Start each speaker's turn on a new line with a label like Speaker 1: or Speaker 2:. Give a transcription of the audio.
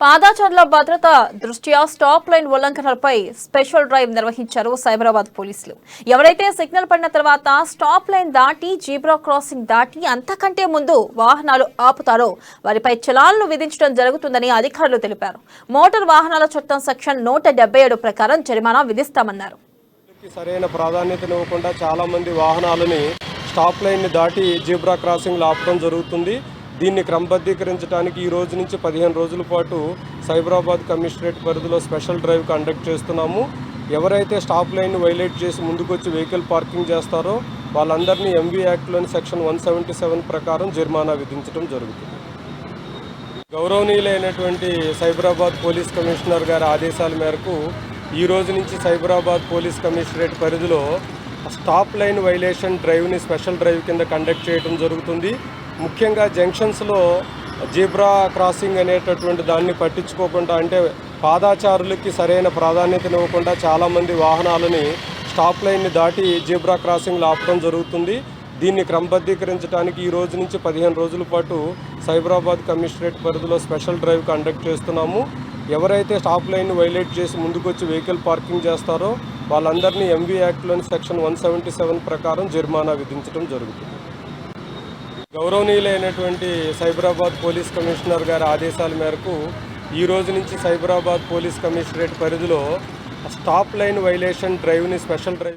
Speaker 1: పాదాచారుల భద్రత దృష్ట్యా stop line ఉల్లంఘనలపై special drive నిర్వహించారు సైబరాబాద్ పోలీసులు. ఎవరైతే సిగ్నల్ పడిన తర్వాత స్టాప్ లైన్ దాటి జీబ్రా క్రాసింగ్ దాటి అంతకంటే ముందు వాహనాలు ఆపుతారో వారిపై చలాన్లు విధించడం జరుగుతుందని అధికారులు తెలిపారు. మోటార్ వాహనాల చట్టం సెక్షన్ 177 ప్రకారం జరిమానా విధిస్తామన్నారు.
Speaker 2: సరైన ప్రాధాన్యతనివ్వకుండా చాలా మంది వాహనాలని స్టాప్ లైన్ దాటి జీబ్రా క్రాసింగ్ ఆపడం జరుగుతుంది. దీన్ని క్రమబద్ధీకరించడానికి ఈ రోజు నుంచి 15 రోజుల పాటు సైబరాబాద్ కమిషనరేట్ పరిధిలో స్పెషల్ డ్రైవ్ కండక్ట్ చేస్తున్నాము. ఎవరైతే స్టాప్ లైన్ వైలేట్ చేసి ముందుకొచ్చి వెహికల్ పార్కింగ్ చేస్తారో వాళ్ళందరినీ ఎంవీ యాక్ట్లోని సెక్షన్ 177 ప్రకారం జరిమానా విధించడం జరుగుతుంది. గౌరవనీయులైనటువంటి సైబరాబాద్ పోలీస్ కమిషనర్ గారి ఆదేశాల మేరకు ఈ రోజు నుంచి సైబరాబాద్ పోలీస్ కమిషనరేట్ పరిధిలో స్టాప్ లైన్ వైలేషన్ డ్రైవ్ని స్పెషల్ డ్రైవ్ కింద కండక్ట్ చేయడం జరుగుతుంది. ముఖ్యంగా జంక్షన్స్లో జీబ్రా క్రాసింగ్ అనేటటువంటి దాన్ని పట్టించుకోకుండా, అంటే పాదాచారులకి సరైన ప్రాధాన్యతనివ్వకుండా చాలామంది వాహనాలని స్టాప్ లైన్ని దాటి జీబ్రా క్రాసింగ్ ఆపడం జరుగుతుంది. దీన్ని క్రమబద్ధీకరించడానికి ఈ రోజు నుంచి 15 రోజుల పాటు సైబరాబాద్ కమిషనరేట్ పరిధిలో స్పెషల్ డ్రైవ్ కండక్ట్ చేస్తున్నాము. ఎవరైతే స్టాప్ లైన్ వైలేట్ చేసి ముందుకొచ్చి వెహికల్ పార్కింగ్ చేస్తారో వాళ్ళందరినీ ఎంవీ యాక్ట్లోని సెక్షన్ 177 ప్రకారం జరిమానా విధించడం జరుగుతుంది. గౌరవనీయులైనటువంటి సైబరాబాద్ పోలీస్ కమిషనర్ గారి ఆదేశాల మేరకు ఈ రోజు నుంచి సైబరాబాద్ పోలీస్ కమిషనరేట్ పరిధిలో స్టాప్ లైన్ వైలేషన్ డ్రైవ్ని స్పెషల్ డ్రైవ్